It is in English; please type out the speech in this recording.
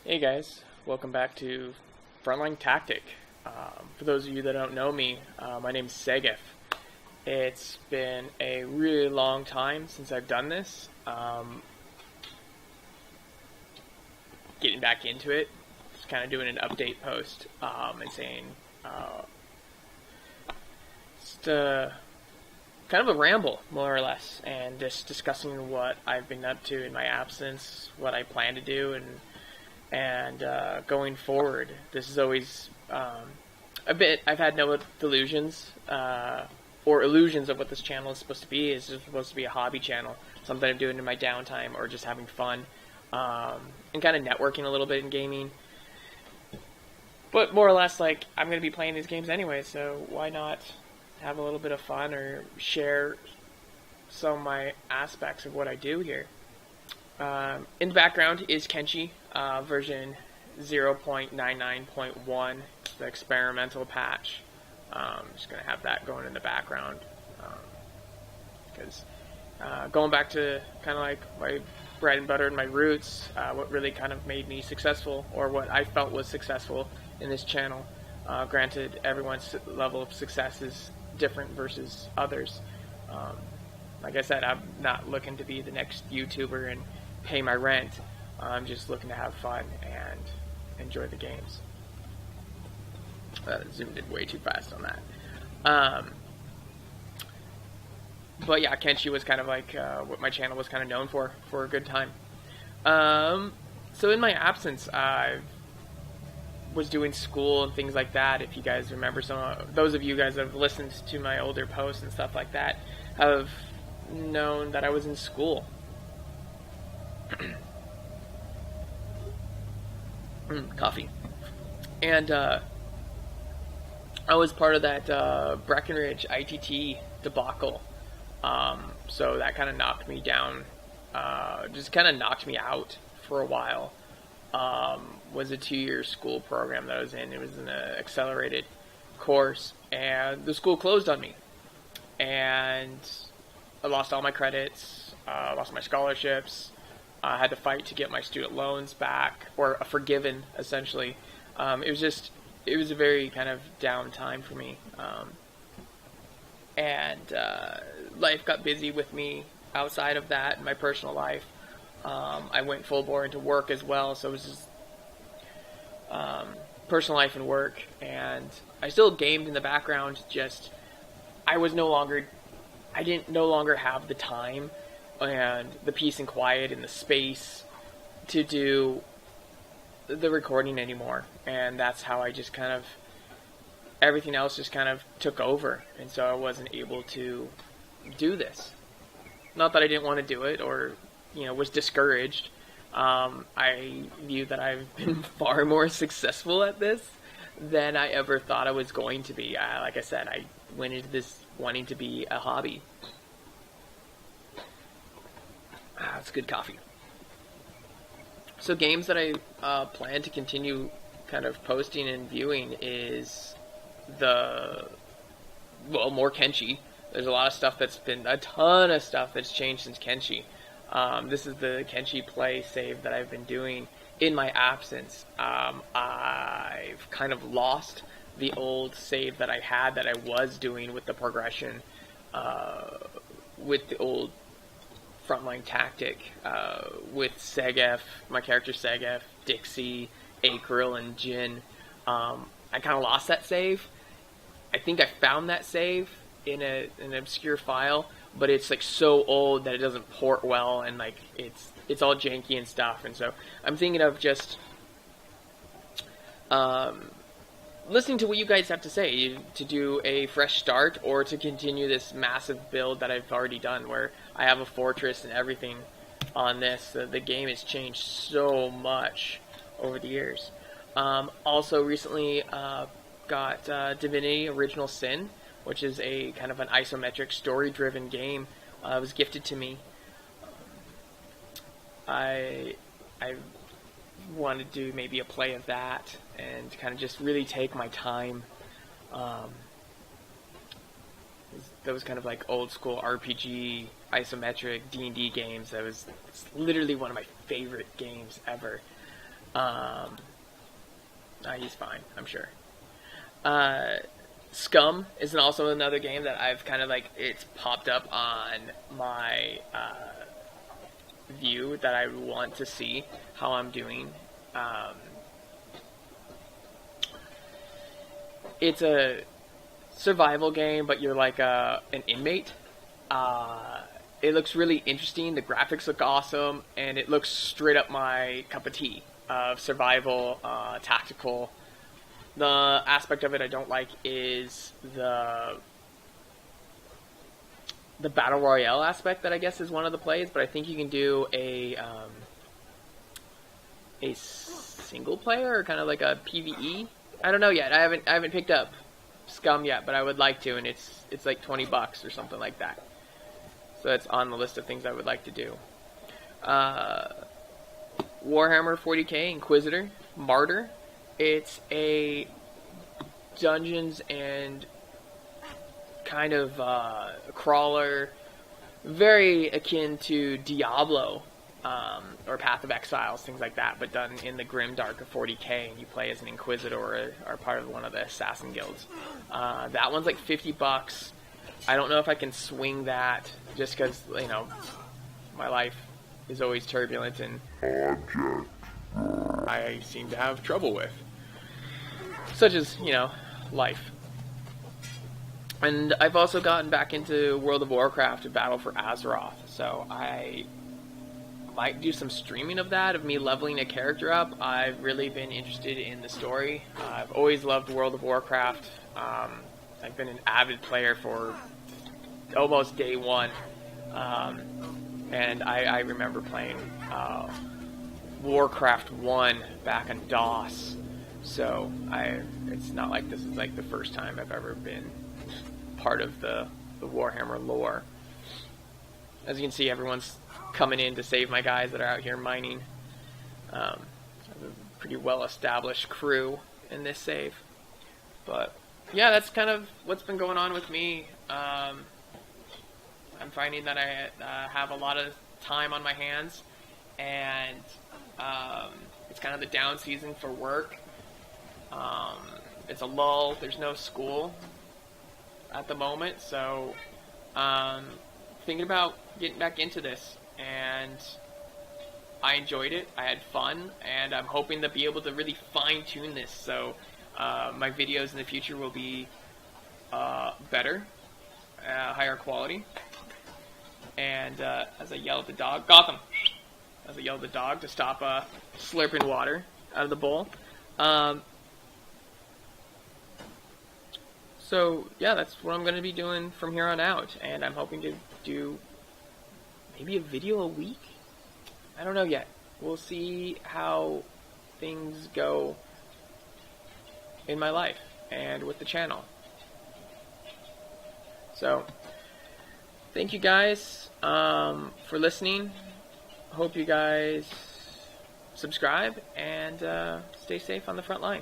Hey guys, welcome back to FrontLineTactic. For those of you that don't know me, my name's Segef. It's been a really long time since I've done this. Getting back into it, just kind of doing an update post and saying, just kind of a ramble, more or less, and just discussing what I've been up to in my absence, what I plan to do, and going forward. This is always I've had no delusions or illusions of what this channel is supposed to be. It's just supposed to be a hobby channel, something I'm doing in my downtime or just having fun, and kind of networking a little bit in gaming. But more or less, like, I'm going to be playing these games anyway, so why not have a little bit of fun or share some of my aspects of what I do here. In the background is Kenshi, version 0.99.1, the experimental patch. I'm just going to have that going in the background, because going back to kind of like my bread and butter and my roots, what really kind of made me successful, or what I felt was successful in this channel. Granted, everyone's level of success is different versus others. Like I said, I'm not looking to be the next YouTuber and pay my rent. I'm just looking to have fun and enjoy the games. Zoomed in way too fast on that. But yeah, Kenshi was kind of like what my channel was kind of known for a good time. So in my absence, I was doing school and things like that. If you guys remember, those of you guys that have listened to my older posts and stuff like that have known that I was in school. Coffee. And I was part of that Breckenridge ITT debacle. So that kind of knocked me down, just kind of knocked me out for a while. Was a 2-year school program that I was in. It was an accelerated course, and the school closed on me. And I lost all my credits, lost my scholarships. I had to fight to get my student loans back, or forgiven, essentially. It was a very kind of down time for me. And life got busy with me outside of that, in my personal life. I went full bore into work as well, so it was just personal life and work. And I still gamed in the background, just I didn't no longer have the time and the peace and quiet and the space to do the recording anymore. And that's how I just kind of, everything else just kind of took over, and so I wasn't able to do this. Not that I didn't want to do it, or was discouraged. I view that I've been far more successful at this than I ever thought I was going to be. Like I said, I went into this wanting to be a hobby. It's good coffee. So games that I plan to continue kind of posting and viewing is more Kenshi. There's a lot of stuff a ton of stuff that's changed since Kenshi. This is the Kenshi play save that I've been doing in my absence. I've kind of lost the old save that I had that I was doing with the progression, with the old FrontLineTactic, with Segef, my character Segef, Dixie, Akril, and Jin. I kind of lost that save. I think I found that save in an obscure file, but it's like so old that it doesn't port well, and like it's all janky and stuff. And so I'm thinking of just listening to what you guys have to say, to do a fresh start or to continue this massive build that I've already done, where I have a fortress and everything on this. The game has changed so much over the years. Also recently got Divinity Original Sin, which is a kind of an isometric story-driven game. It was gifted to me. I want to do maybe a play of that and kind of just really take my time. Those kind of like old school RPG, isometric D&D games. It's literally one of my favorite games ever. He's fine, I'm sure. Scum is also another game that I've kind of like, it's popped up on my view that I want to see how I'm doing. It's a survival game, but you're like an inmate. It looks really interesting. The graphics look awesome, and it looks straight up my cup of tea of survival, tactical. The aspect of it I don't like is the battle royale aspect that I guess is one of the plays, but I think you can do a single player or kind of like a PvE. I don't know yet. I haven't picked up Scum yet, but I would like to, and it's like $20 or something like that. So it's on the list of things I would like to do. Warhammer 40k Inquisitor Martyr. It's a Dungeons and kind of crawler, very akin to Diablo or Path of Exiles, things like that, but done in the grim dark of 40k, and you play as an Inquisitor or part of one of the assassin guilds. That one's like $50. I don't know if I can swing that, just because, you know, my life is always turbulent and I seem to have trouble with. Such as, you know, life. And I've also gotten back into World of Warcraft to Battle for Azeroth, so I might do some streaming of that, of me leveling a character up. I've really been interested in the story. I've always loved World of Warcraft. I've been an avid player for almost day one, and I remember playing Warcraft 1 back on DOS, so it's not like this is like the first time I've ever been part of the Warhammer lore. As you can see, everyone's coming in to save my guys that are out here mining. I have a pretty well-established crew in this save. But yeah, that's kind of what's been going on with me. I'm finding that I have a lot of time on my hands, and it's kind of the down season for work. It's a lull. There's no school at the moment, so thinking about getting back into this, and I enjoyed it. I had fun, and I'm hoping to be able to really fine-tune this, so my videos in the future will be better, higher quality. And as I yell at the dog, Gotham! As I yell at the dog to stop slurping water out of the bowl. So yeah, that's what I'm going to be doing from here on out, and I'm hoping to do maybe a video a week? I don't know yet. We'll see how things go in my life and with the channel. So, thank you guys for listening. Hope you guys subscribe and stay safe on the front line.